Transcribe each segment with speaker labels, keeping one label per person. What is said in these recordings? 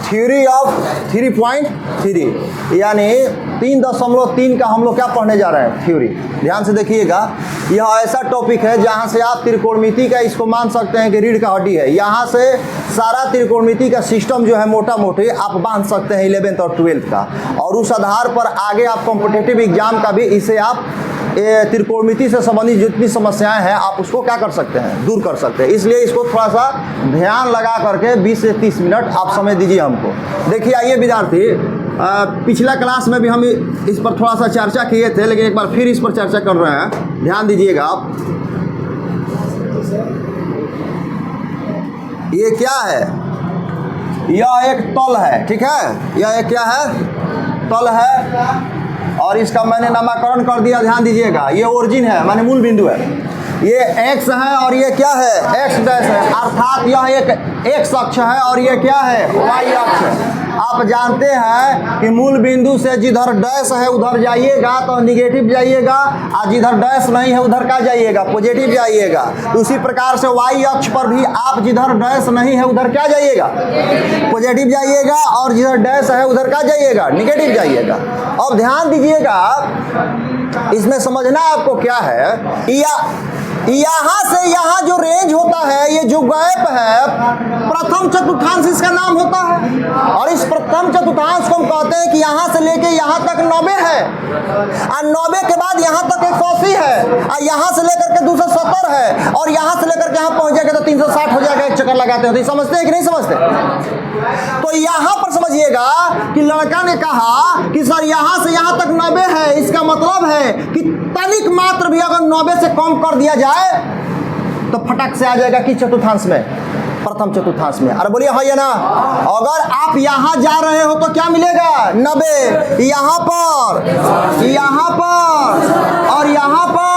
Speaker 1: Theory of 3.3 यानी 3.3 का हम लोग क्या पढ़ने जा रहे हैं, थ्योरी। ध्यान से देखिएगा, यह ऐसा टॉपिक है जहां से आप त्रिकोणमिति का इसको मान सकते हैं कि रीढ़ का हड्डी है। यहाँ से सारा त्रिकोणमिति का सिस्टम जो है मोटा मोटी आप बांध सकते हैं 11th और 12th का, और उस आधार पर आगे आप कॉम्पिटिटिव एग्जाम का भी इसे आप त्रिकोणमिति से संबंधित जितनी समस्याएं हैं आप उसको क्या कर सकते हैं, दूर कर सकते हैं। इसलिए इसको थोड़ा सा ध्यान लगा करके 20 से 30 मिनट आप समय दीजिए हमको। देखिए आइए विद्यार्थी, पिछला क्लास में भी हम इस पर थोड़ा सा चर्चा किए थे, लेकिन एक बार फिर इस पर चर्चा कर रहे हैं, ध्यान दीजिएगा आप। ये क्या है, यह एक तल है, ठीक है, यह एक क्या है, तल है, और इसका मैंने नामकरण कर दिया, ध्यान दीजिएगा। ये ओरिजिन है माने मूल बिंदु है, ये x है और ये क्या है, x डैश है, अर्थात यह एक x अक्ष है और ये क्या है, y अक्ष है। आप जानते हैं कि मूल बिंदु से जिधर डैश है उधर जाइएगा तो निगेटिव जाइएगा, और जिधर डैश नहीं है उधर क्या जाइएगा, पॉजिटिव जाइएगा। तो उसी प्रकार से y अक्ष पर भी आप जिधर डैश नहीं है उधर क्या जाइएगा, पॉजिटिव जाइएगा, और जिधर डैश है उधर क्या जाइएगा, निगेटिव जाइएगा। अब ध्यान दीजिएगा, इसमें समझना आपको क्या है, यहाँ से यहाँ जो रेंज होता है, ये जो गैप है, प्रथम चतुर्थांश इसका नाम होता है, और इस प्रथम चतुर्थांश को हम कहते हैं कि यहाँ से लेके यहाँ तक 90 है, और 90 के बाद यहाँ तक 180 है, और यहाँ से लेकर के 270 है, और यहाँ से लेकर के यहाँ पहुँच जाएगा तो 360 हो जाएगा। एक चक्कर लगाते हैं, तो समझते हैं कि नहीं समझते? तो यहाँ पर समझिएगा कि लड़का ने कहा कि सर यहाँ से यहाँ तक 90 है, इसका मतलब है कि तनिक मात्र भी अगर 90 से कम कर दिया जाए तो फटक से आ जाएगा कि चतुर्थांश में, प्रथम चतुर्थांश में। अरे बोलिए हाँ या ना? अगर आप यहाँ जा रहे हो तो क्या मिलेगा, 90, यहाँ पर और यहाँ पर।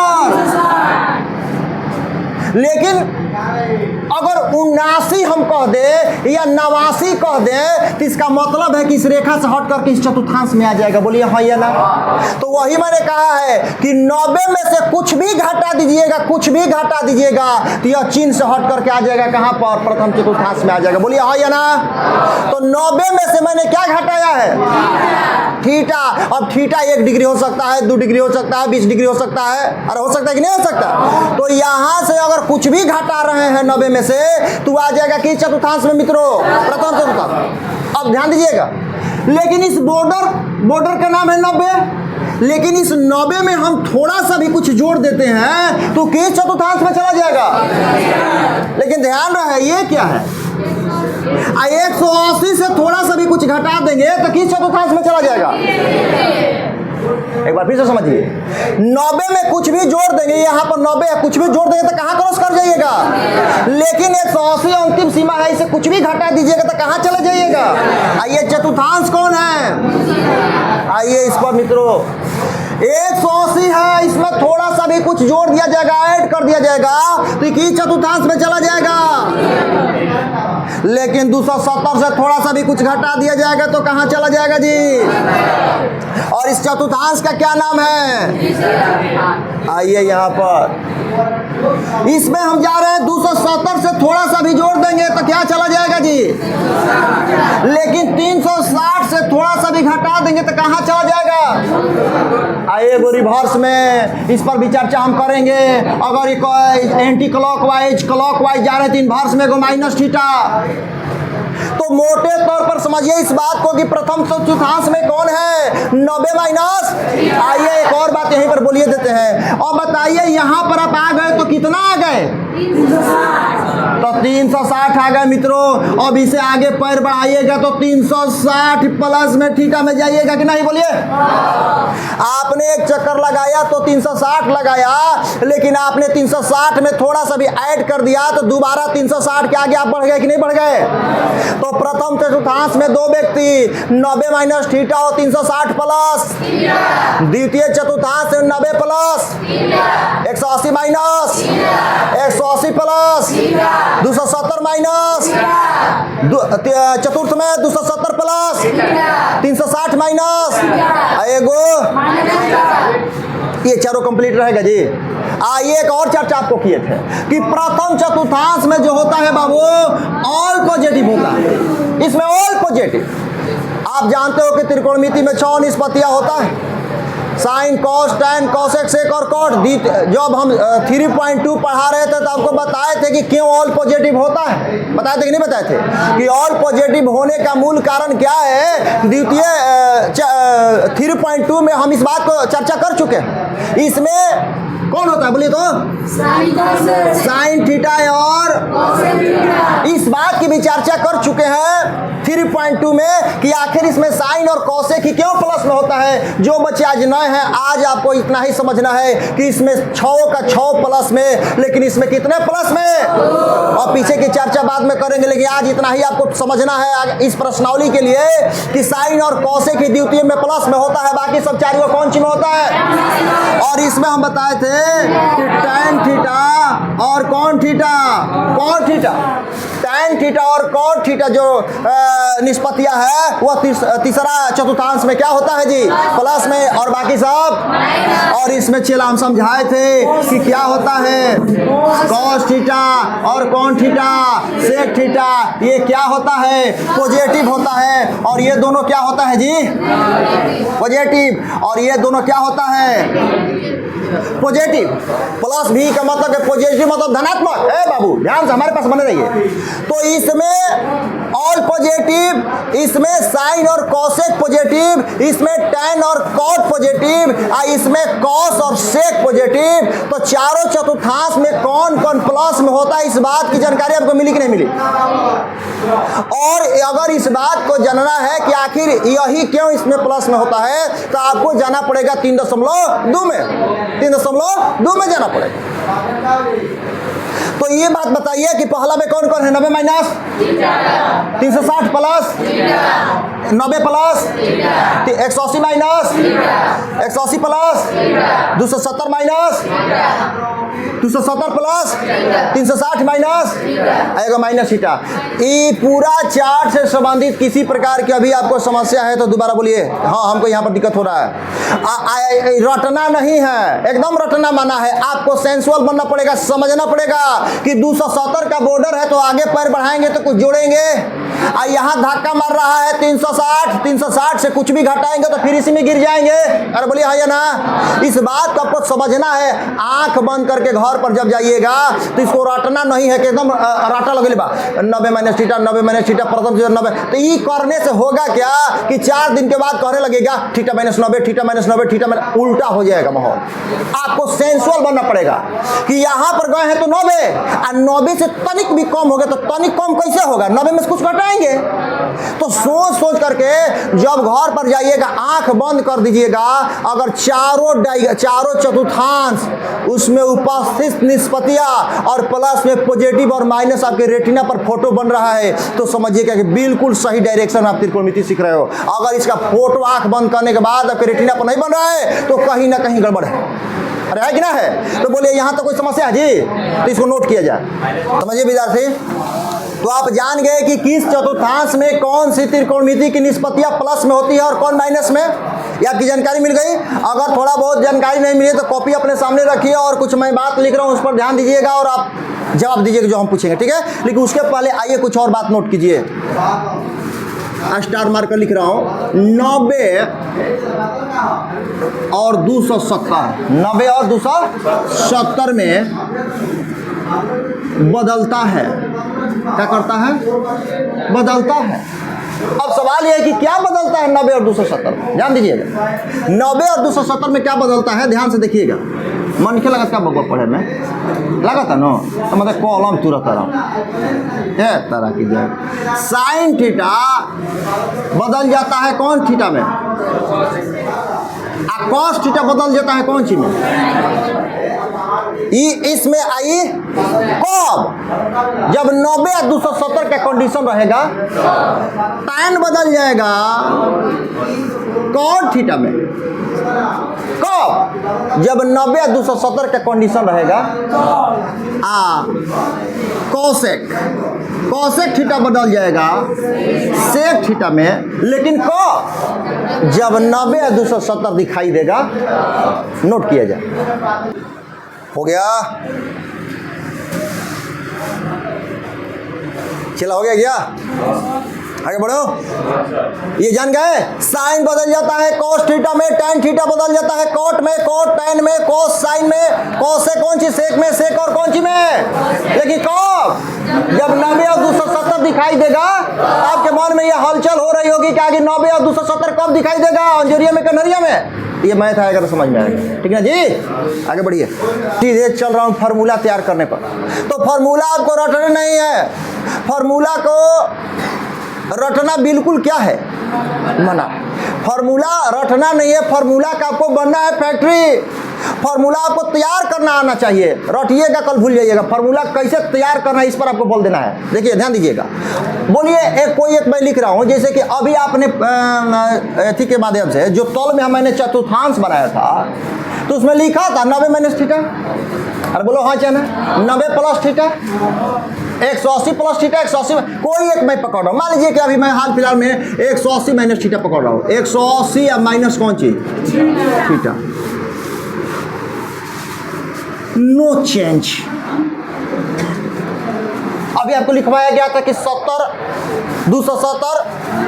Speaker 1: लेकिन अगर 79 हम कह दे या 89 कह दे तो इसका मतलब है कि इस रेखा से हट करके इस चतुर्थांश में आ जाएगा। बोलिए हाँ या ना? तो वही मैंने कहा है कि 90 में से कुछ भी घटा दीजिएगा, कुछ भी घटा दीजिएगा तो यह चिन्ह से हट करके आ जाएगा कहाँ पर, प्रथम चतुर्थांश में आ जाएगा। बोलिए हाँ या ना? तो 90 में से मैंने क्या घटाया है, थीटा। अब थीटा 1 डिग्री हो सकता है, 2 डिग्री हो सकता है, 20 डिग्री हो सकता है, अरे हो सकता है कि नहीं हो सकता? तो यहाँ से अगर कुछ भी घटा रहे हैं 90 में से तो आ जाएगा कि चतुर्थांश में मित्रों, प्रथम चतुर्थांश। अब ध्यान दीजिएगा, लेकिन इस बॉर्डर का नाम है 90, लेकिन इस 90 में हम थोड़ा सा भी कुछ जोड़ देते हैं तो किस चतुर्थांश में चला जाएगा। लेकिन ध्यान रहे ये क्या है, 180 से थोड़ा सा भी कुछ घटा देंगे तो किस चतुर्थांश में चला जाएगा। एक बार फिर से समझिए, 90 में कुछ भी जोड़ देंगे, यहाँ पर 90 है, कुछ भी जोड़ देंगे तो कहाँ क्रॉस कर जाइएगा। लेकिन 180 अंतिम सीमा है, इसे कुछ भी घटा दीजिएगा तो कहाँ चले जाइएगा। आइए चतुर्थांश कौन है, आइए इस पर मित्रों 180 है, इसमें थोड़ा सा भी कुछ जोड़ दिया जाएगा, ऐड कर दिया जाएगा तो किस चतुर्थांश में चला जाएगा। लेकिन 270 से थोड़ा सा भी कुछ घटा दिया जाएगा तो कहाँ चला जाएगा जी। और इस चतुर्थांश का क्या नाम है, आइए यहाँ पर, इसमें हम जा रहे हैं 270 से थोड़ा सा भी जोड़ देंगे तो क्या चला जाएगा जी। लेकिन 360 से थोड़ा सा भी घटा देंगे तो कहाँ चला जाएगा। आइए वो रिवर्स में इस पर भी चर्चा हम करेंगे। अगर एक एंटी क्लॉकवाइज जा रहे हैं तो इनवर्स में माइनस थीटा। तो मोटे तौर पर समझिए इस बात को कि प्रथम चतुर्थांश में कौन है, 90 माइनस। आइए एक और बात यहीं पर बोलिए देते हैं, और बताइए यहाँ पर आप आ गए तो कितना आ गए, तो 360 आ गए मित्रों। अब इसे आगे पैर बढ़ाइएगा तो 360 प्लस में थीटा में जाइएगा कि नहीं, बोलिए। आपने एक चक्कर लगाया तो 360 लगाया, लेकिन आपने 360 में थोड़ा सा भी ऐड कर दिया तो दोबारा 360 के आगे आप बढ़ गए कि नहीं बढ़ गए। तो प्रथम चतुर्थांश में दो व्यक्ति 90 माइनस थीटा और 360 प्लस, द्वितीय चतुर्थांश 90 प्लस 180 माइनस 180 प्लस 270 माइनस, चतुर्थ में 270 प्लस 360 माइनस एगो ये चारों कंप्लीट रहेगा जी। आइए एक और चर्चा आपको किए थे कि प्रथम चतुर्थांश में जो होता है बाबू ऑल पॉजिटिव होता है, इसमें ऑल पॉजिटिव। आप जानते हो कि त्रिकोणमिति में 6 निष्पत्तियां होता है, sine cos tan cosec sec और कॉट। जब हम 3.2 पढ़ा रहे थे तो आपको बताए थे कि क्यों ऑल पॉजिटिव होता है, बताए थे कि नहीं बताए थे कि ऑल पॉजिटिव होने का मूल कारण क्या है। द्वितीय 3.2 में हम इस बात को चर्चा कर चुके हैं। इसमें कौन होता है बोलिए तो साइन थीटा और इस बात की भी चर्चा कर चुके हैं 3.2 में कि आखिर इसमें साइन और कॉसेक ही क्यों प्लस में होता है। जो बच्चे आज नए हैं, आज आपको इतना ही समझना है कि इसमें 6 का 6 प्लस में, लेकिन इसमें कितने प्लस में, और पीछे की चर्चा बाद में करेंगे, लेकिन आज इतना ही आपको समझना है इस प्रश्नावली के लिए कि साइन और कॉसेक ही द्वितीय में प्लस में होता है, बाकी सब चारों कौन सी में होता है। और इसमें हम बताए थे कि टैन थीटा और cot theta, cot theta, tan theta और कॉट थीटा जो निष्पत्तियां है वह तीसरा चतुर्थांश में क्या होता है जी प्लस में, और बाकी सब। और इसमें चला हम समझाए थे कि क्या होता है कॉस थीटा और कॉन थीटा सेक थीटा, ये क्या होता है पॉजिटिव होता है, और ये दोनों क्या होता है जी पॉजिटिव, और ये दोनों क्या होता है पॉजिटिव। प्लस भी का मतलब है पॉजिटिव मतलब धनात्मक है बाबू, ध्यान से हमारे पास बने रहिए। तो इसमें ऑल पॉजिटिव, इसमें साइन और कॉसेक पॉजिटिव, इसमें टैन और कॉट पॉजिटिव, इसमें कॉस और सेक पॉजिटिव। तो चारों चतुर्थांश में कौन कौन प्लस में होता है, इस बात की जानकारी आपको मिली कि नहीं मिली। और अगर इस बात को जानना है कि आखिर यही क्यों इसमें प्लस में होता है, तो आपको जाना पड़ेगा 3.2 में, 3.2 में जाना पड़ेगा। तो ये बात बताइए कि पहला में कौन कौन है, 90 minus 360 plus 90 plus 180 minus 180 plus 270 minus 270 plus 360 minus आएगा माइनस थीटा। ये पूरा चार्ट से संबंधित किसी प्रकार की अभी आपको समस्या है तो दोबारा बोलिए। हाँ, हमको यहाँ पर दिक्कत हो रहा है। रटना नहीं है, एकदम रटना माना है, आपको सेंसुअल बनना पड़ेगा, समझना पड़ेगा कि 270 का बॉर्डर है तो आगे पैर बढ़ाएंगे तो कुछ जोड़ेंगे, और यहाँ धक्का मार रहा है 360 से कुछ भी घटाएंगे तो फिर इसी में गिर जाएंगे। अरे बोलिए हाँ या ना। इस बात को आपको समझना है। आंख बंद करके घर पर जब जाइएगा तो इसको रटना नहीं है कि एकदम रटा लगे 90 माइनस थीटा 90 माइनस थीटा प्रथम 90। तो ये करने से होगा क्या कि 4 दिन के बाद कहने लगेगा theta minus 90 theta minus 90 theta minus, उल्टा हो जाएगा माहौल। आपको सेंसुअल बनना पड़ेगा कि यहाँ पर गए हैं तो 90 और 90 से तनिक भी कम हो गया तो तनिक कम कैसे होगा, 90 में से कुछ घटाएंगे। तो सोच सोच करके जब घर पर जाइएगा आंख बंद कर दीजिएगा, अगर चारों चतुर्थांश उसमें उपस्थित निष्पत्तियां और प्लस में पॉजिटिव और माइनस आपके रेटिना पर फोटो बन रहा है तो समझिएगा कि बिल्कुल सही डायरेक्शन आप त्रिकोणमिति सीख रहे हो। अगर इसका फोटो आंख बंद करने के बाद आपके रेटिना पर नहीं बन रहा है तो कहीं ना कहीं गड़बड़ है। अरे है कि ना है। तो बोलिए यहाँ तो कोई समस्या है जी, तो इसको नोट किया जाए। समझिए विद्यार्थी, तो आप जान गए कि किस चतुर्थांश में कौन सी त्रिकोणमिति की निष्पत्तियां प्लस में होती है और कौन माइनस में। ये आपकी जानकारी मिल गई। अगर थोड़ा बहुत जानकारी नहीं मिली तो कॉपी अपने सामने रखिए और कुछ मैं बात लिख रहा हूँ उस पर ध्यान दीजिएगा और आप जवाब दीजिएगा जो हम पूछेंगे, ठीक है। लेकिन उसके पहले आइए कुछ और बात नोट कीजिए। स्टार मार्कर लिख रहा हूँ 90 और 270, 90 और 270 में बदलता है। क्या करता है? बदलता है। अब सवाल यह है कि क्या बदलता है 90 और 270 में, ध्यान दीजिएगा। 90 और 270 में क्या बदलता है, ध्यान से देखिएगा। मन के लगा क्या बबा पढ़े में लगा था ना, तो मतलब कॉलम तुरंत है तरह की जाए। साइन थीटा बदल जाता है कौन थीटा में, कॉस थीटा बदल जाता है कौन सी में, इसमें आई कब, जब 90 और 270 का कंडीशन रहेगा। टैन बदल जाएगा कौन थीटा में, कब, जब 90 और 270 का कंडीशन रहेगा। कोसेक कॉसेक थीटा बदल जाएगा सेक थीटा में, लेकिन कब? जब 90 या 270 दिखाई देगा। नोट किया जाए। हो गया? चला हो गया क्या? आगे बढ़ो। ये जान गए साइन बदल जाता है कॉस थीटा में, टैन थीटा बदल जाता है कॉट में, कॉट टैन में, कॉस साइन में, कॉस से कौन सी सेक में, सेक और कौन सी में, लेकिन कब? जब 90 और 270 दिखाई देगा। आपके मन में यह हलचल हो रही होगी कि आगे 90 और 270 कब दिखाई देगा, अंजुरिया में कनरिया में? ये मैथ आएगा तो समझ में आएगा। ठीक है जी, आगे बढ़िए। सीधे चल रहा हूँ फार्मूला तैयार करने पर। तो फार्मूला आपको रटना नहीं है, फार्मूला को रटना बिल्कुल क्या है, मना। फार्मूला रटना नहीं है, फार्मूला का आपको बनना है फैक्ट्री। फार्मूला आपको तैयार करना आना चाहिए। रटिएगा कल भूल जाइएगा। फार्मूला कैसे तैयार करना है इस पर आपको बोल देना है। देखिए ध्यान दीजिएगा। बोलिए एक मैं लिख रहा हूँ, जैसे कि अभी आपने थी के माध्यम से जो तौल में मैंने चतुर्थांश बनाया था, तो उसमें लिखा था 90 माइनस थीटा। अरे बोलो हाँ क्या ना, 90 प्लस थीटा, 180 प्लस थीटा, 180 कोई एक मैं पकड़ रहा हूँ। मान लीजिए कि अभी मैं हाल फिलहाल में 180 माइनस थीटा पकड़ रहा हूँ। 180 या माइनस कौन चीज, थीटा। No change. अभी आपको लिखवाया गया था कि 70, 270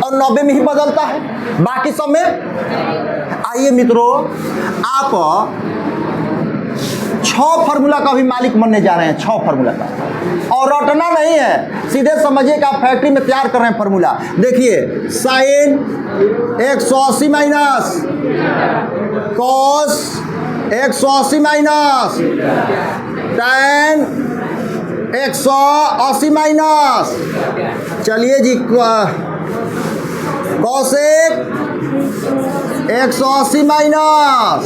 Speaker 1: और 90 में ही बदलता है, बाकी सब में। आइए मित्रों, आप 6 फार्मूला का भी मालिक बनने जा रहे हैं। 6 फार्मूला का, और रटना नहीं है, सीधे समझिए कि आप फैक्ट्री में तैयार कर रहे हैं फार्मूला। देखिए sine 180 minus, cos 180 minus, tan 180 minus. चलिए जी, कॉसेक 180 माइनस।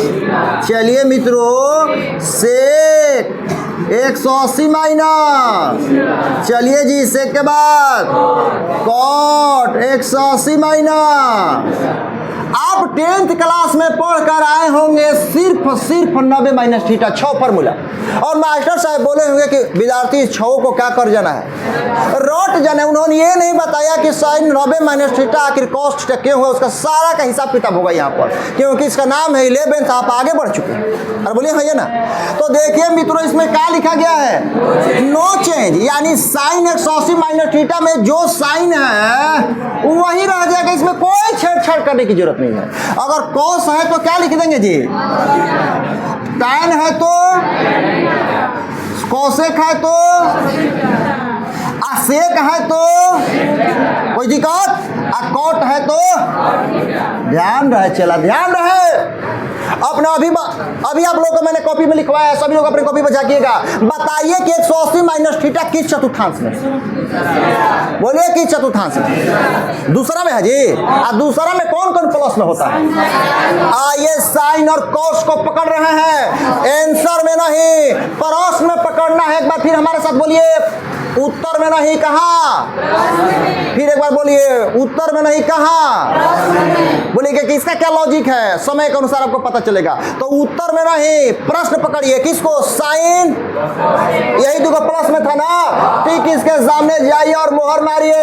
Speaker 1: चलिए मित्रों, सेक 180 माइनस। चलिए जी, सेक के बाद कॉट 180 माइनस। आप 10th क्लास में पढ़कर आए होंगे सिर्फ 90 माइनस थीटा, 6 फार्मूला। और मास्टर साहब बोले होंगे कि विद्यार्थी 6 को क्या कर जाना है, रट जाना है। उन्होंने ये नहीं बताया कि साइन 90 माइनस थीटा आखिर कॉस्ट क्यों हुआ, उसका सारा का हिसाब किताब होगा यहाँ पर, क्योंकि इसका नाम है 11th। आप आगे बढ़ चुके हैं। अरे बोलिए भैया ना। तो देखिए मित्रों, इसमें क्या लिखा गया है, नो चेंज। यानी साइन 180 माइनस थीटा में जो साइन है वही रह जाएगा, इसमें कोई छेड़छाड़ करने की जरूरत नहीं है। अगर कॉस है तो क्या लिख देंगे जी, टैन है तो, कॉसेक है तो, सेक है तो कोई दिक्कत, कॉट है तो। ध्यान रहे चला, ध्यान रहे अपना। अभी आप लोग को मैंने कॉपी में लिखवाया है, सभी लोग अपनी कॉपी में झाँकिएगा। बताइए कि 180 माइनस थीटा किस चतुर्थांश में, बोलिए किस चतुर्थांश में? दूसरा में है जी। दूसरा में कौन कौन प्लस में होता है? ये साइन और कॉस को पकड़ रहे हैं, आंसर में नहीं, प्रश्न में पकड़ना है। एक बार फिर हमारे साथ बोलिए, उत्तर में नहीं, कहाँ? फिर एक बार बोलिए, उत्तर में नहीं, कहाँ? बोलिए कि इसका क्या लॉजिक है, समय के अनुसार आपको पता चलेगा। तो उत्तर में नहीं, प्रश्न पकड़िए। किसको? साइन, यही दुगो प्लस में था ना, ठीक इसके सामने जाइए और मोहर मारिए।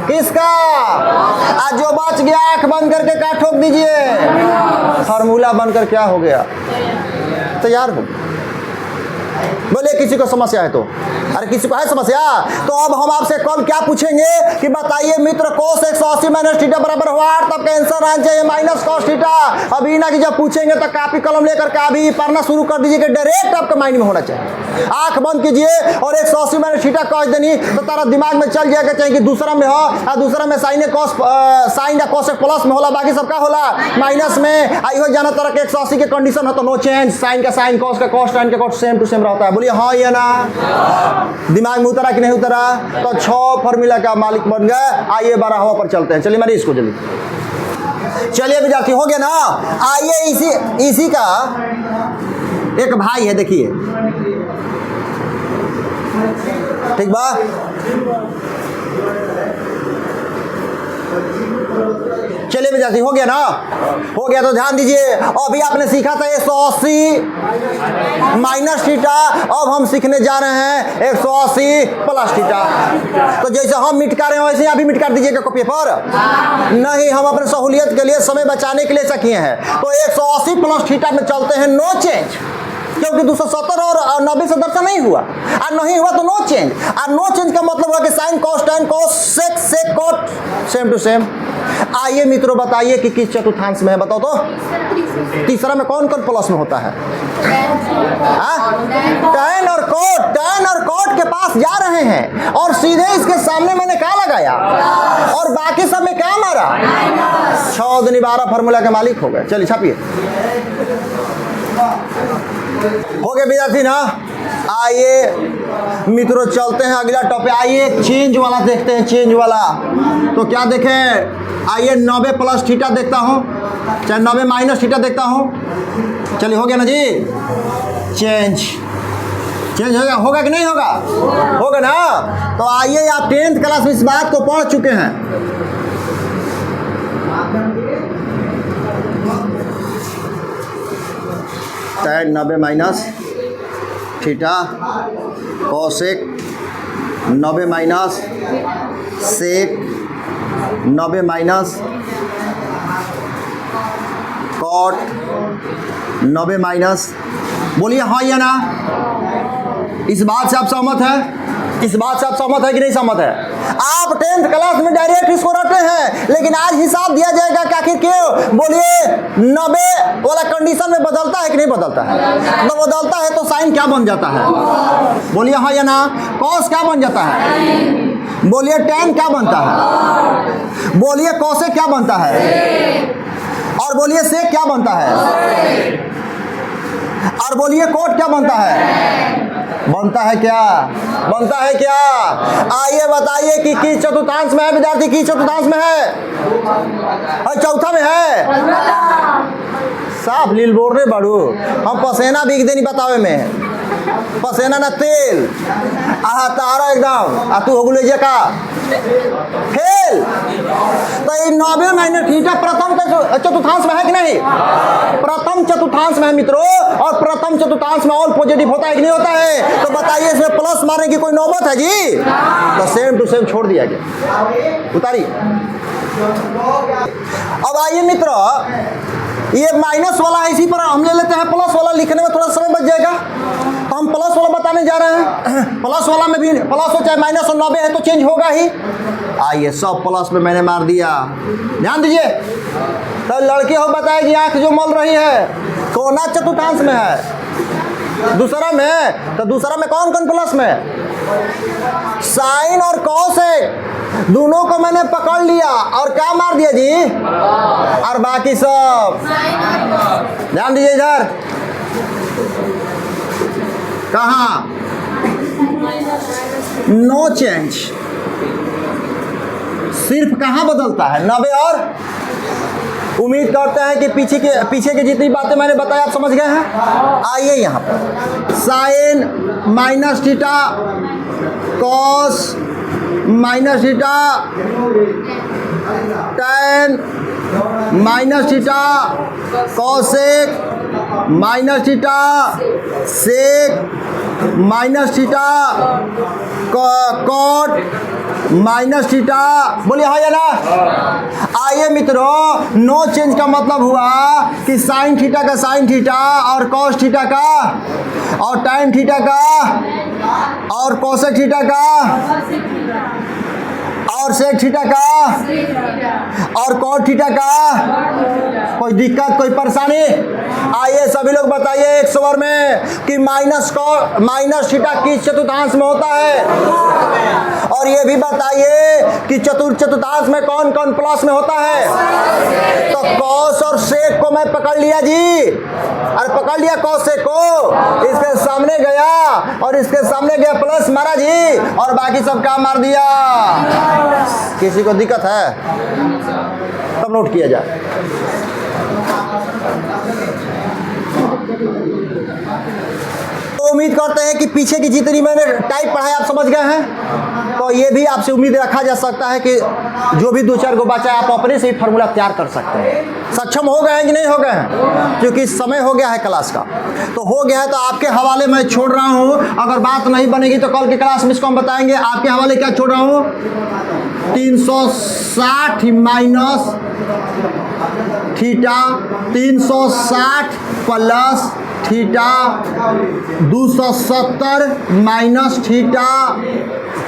Speaker 1: किसका? आज जो बच गया आंख बंद करके का ठोक दीजिए। फार्मूला बनकर क्या हो गया, तैयार हो। बोले किसी को समस्या है तो, अरे किसी को है समस्या? तो अब हम आपसे कल क्या पूछेंगे कि बताइए मित्र, कोस 180 माइनस थीटा बराबर हुआ, तो आपका आंसर आना चाहिए माइनस कॉस थीटा। अभी ना कि जब पूछेंगे तो कॉपी कलम लेकर के अभी पढ़ना शुरू कर दीजिए कि डायरेक्ट आपका माइंड में होना चाहिए। आंख बंद कीजिए और 180 माइनस थीटा कह देनी तो तारा दिमाग में चल जाएगा चाहिए कि दूसरा में हो, और दूसरा में साइन कॉस, साइन या कॉस प्लस में होला, बाकी सबका होला माइनस में। आई हो जाना तरह के 180 के कंडीशन हो तो नो चेंज, साइन का साइन, कॉस का कॉस, टैन का कॉस सेम टू सेम रहता है। बोलिए हाँ या ना? दिमाग में उतरा कि नहीं उतरा? तो 6 फार्मूला का मालिक बन गए। आइए 12 हवा पर चलते हैं। चलिए मारिए इसको जल्दी। चलिए विद्यार्थी, हो गया ना? आइए इसी का एक भाई है, देखिए ठीक बा। चलिए विद्यार्थी, हो गया ना? हो गया तो ध्यान दीजिए, अभी आपने सीखा था 180 माइनस थीटा, अब हम सीखने जा रहे हैं 180 प्लस थीटा। तो जैसे हम मिटका रहे हैं वैसे आप भी मिटका दीजिएगा कॉपी पर। नहीं, हम अपने सहूलियत के लिए, समय बचाने के लिए ऐसा किए हैं। तो 180 प्लस थीटा में चलते हैं, नो चेंज, क्योंकि 270 और 90 से दर्शन नहीं हुआ, और नहीं हुआ तो नो चेंज। और नो चेंज का मतलब हुआ कि sine cos tan cos sec sec cot same to same. आइए मित्रों, बताइए कि किस चतुर्थांश में है, बताओ तो। तीसरा में कौन कौन प्लस में होता है? tan और कॉट के पास जा रहे हैं, और सीधे इसके सामने मैंने क्या लगाया, और बाकी सब में क्या मारा, 6 दूनी 12 फार्मूला के मालिक हो गए। चलिए छापिए। हो गए विद्यार्थी ना? आइए मित्रों, चलते हैं अगला टॉपिक। आइए चेंज वाला देखते हैं, चेंज वाला। तो क्या देखें? आइए 90 प्लस थीटा देखता हूँ, चाहे 90 माइनस थीटा देखता हूँ। चलिए, हो गया ना जी? चेंज होगा कि नहीं होगा? होगा ना? तो आइए, आप 10th क्लास में इस बात को पढ़ चुके हैं। tan 90 minus theta cosec 90 minus sec 90 minus cot 90 minus. बोलिए हाँ या ना? इस बात से आप सहमत हैं? इस बात से आप सहमत है कि नहीं सहमत है? आप 10th क्लास में डायरेक्ट इसको रटे हैं, लेकिन आज हिसाब दिया जाएगा कि आखिर क्यों। बोलिए 90 वाला कंडीशन में बदलता है कि नहीं बदलता है? तो बदलता है तो साइन क्या बन जाता है? बोलिए हाँ या ना? कॉस क्या बन जाता है? बोलिए tan क्या बनता है? बोलिए कॉसेक क्या बनता है? और बोलिए सेक क्या बनता है? और बोलिए कोट क्या बनता है? बनता है क्या? बनता है क्या? आइए बताइए कि किस चतुर्थांश में है विद्यार्थी? किस चतुर्थांश में है? और चौथा में है? साफ लील बोल रहे बड़ू, हम पसेना बिक देनी बतावे में, पसेना ना तेल आहा तारा एकदम आ तू हो गुले का फेल। तो ये 90 माइनस थीटा प्रथम चतुर्थांश में है कि नहीं? प्रथम चतुर्थांश में है मित्रों, और प्रथम चतुर्थांश में ऑल पॉजिटिव होता है कि नहीं होता है? तो बताइए इसमें प्लस मारने की कोई नौबत है जी? तो सेम टू सेम छोड़ दिया गया, उतारी। अब आइए मित्रों, ये माइनस वाला है, इसी पर हम ले लेते हैं प्लस वाला, लिखने में थोड़ा समय बच जाएगा। तो हम प्लस वाला बताने जा रहे हैं। प्लस वाला में भी प्लस हो चाहे माइनस हो, 90 है तो चेंज होगा ही। आइए सब प्लस में मैंने मार दिया, ध्यान दीजिए। तो लड़की हो बताएगी आंख जो मल रही है कोना चतुर्थांश में है? दूसरा में। तो दूसरा में कौन कौन प्लस में? साइन और कॉस है, दोनों को मैंने पकड़ लिया और क्या मार दिया जी? और बाकी सब ध्यान दीजिए इधर। कहाँ? नो चेंज, सिर्फ कहाँ बदलता है? 90 और। उम्मीद करते हैं कि पीछे की जितनी बातें मैंने बताया आप समझ गए हैं। आइए यहाँ पर sine minus theta cos minus theta tan minus theta cosec minus theta sec minus theta cot minus theta. बोलिए हाँ या ना? आइए मित्रों, नो चेंज का मतलब हुआ कि साइन थीटा का साइन थीटा और कॉस थीटा का और tan थीटा का और कोसेक थीटा का और सेक थीटा का और कॉट थीटा का। कोई दिक्कत, कोई परेशानी? आइए सभी लोग बताइए एक स्वर में कि माइनस थीटा किस चतुर्थांश में होता है? और ये भी बताइए कि चतुर्थांश में कौन कौन प्लस में होता है? तो कॉस और सेक को मैं पकड़ लिया जी, और पकड़ लिया कॉस सेक को, इसके सामने गया और इसके सामने गया प्लस मारा जी, और बाकी सब काम मार दिया। किसी को दिक्कत है तब नोट किया जाए। तो उम्मीद करते हैं कि पीछे की जितनी मैंने टाइप पढ़ाई आप समझ गए हैं। तो ये भी आपसे उम्मीद रखा जा सकता है कि जो भी 2-4 को बचा है आप अपने से ही फार्मूला तैयार कर सकते हैं। सक्षम हो गए हैं कि नहीं हो गए हैं? क्योंकि समय हो गया है क्लास का, तो हो गया है तो आपके हवाले मैं छोड़ रहा हूँ। अगर बात नहीं बनेगी तो कल की क्लास में इसको हम बताएंगे। आपके हवाले क्या छोड़ रहा हूँ? 360 minus theta, 360 plus theta, 270 minus theta,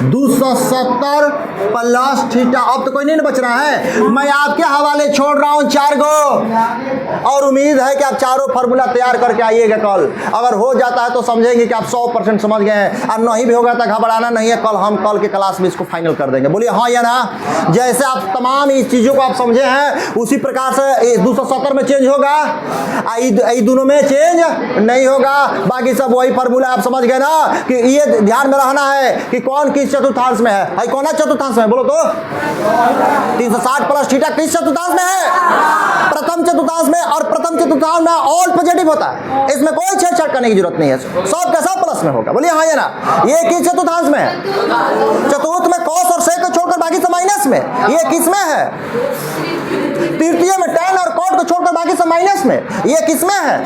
Speaker 1: 270 plus theta. अब तो कोई नहीं बच रहा है। मैं आपके हवाले छोड़ रहा हूं 4 गो, और उम्मीद है कि आप चारों फार्मूला तैयार करके आइएगा कल। अगर हो जाता है तो समझेंगे कि आप 100% समझ गए हैं, और नहीं भी होगा तो घबराना नहीं है। कल हम के क्लास में इसको फाइनल कर देंगे। बोलिए हाँ या ना? जैसे आप तमाम इस चीज़ों को आप समझे हैं उसी प्रकार से 270 में चेंज होगा, दोनों में चेंज नहीं होगा। बाकी सब वही फार्मूला आप समझ गए ना। कि ये ध्यान में रहना है कि कौन किस चतुर्थांश में है। भाई कौन चतुर्थांश में बोलो तो? 360 प्लस थीटा किस चतुर्थांश में है? प्रथम चतुर्थांश में। और प्रथम चतुर्थांश में ऑल पॉजिटिव होता है, इसमें कोई छेड़छाड़ करने की जरूरत नहीं है। सब का सब प्लस में होगा। बोलिए हाँ या ना? ये किस चतुर्थांश में है? चतुर्थ में कॉस और सेक को छोड़कर बाकी सब माइनस में। ये किस में है? तृतीय में tan और cot को छोड़कर बाकी सब माइनस में। ये किस में है?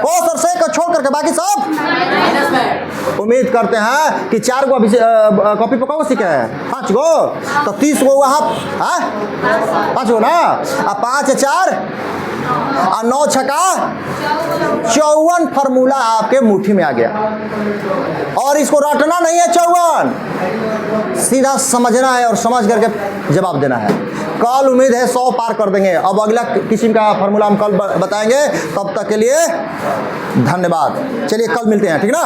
Speaker 1: cos और sec को छोड़कर के बाकी सब माइनस में। उम्मीद करते हैं कि 4 गो अभी कॉपी पर कौन सीखे हैं? 5 गो, तो 30 गो वहाँ 5 गो ना। अब 5 4 और 9 छका 54 फार्मूला आपके मुट्ठी में आ गया। और इसको रटना नहीं है 54, सीधा समझना है और समझ करके जवाब देना है। कल उम्मीद है 100 पार कर देंगे। अब अगला किस्म का फार्मूला हम कल बताएंगे। तब तक के लिए धन्यवाद। चलिए कल मिलते हैं, ठीक ना?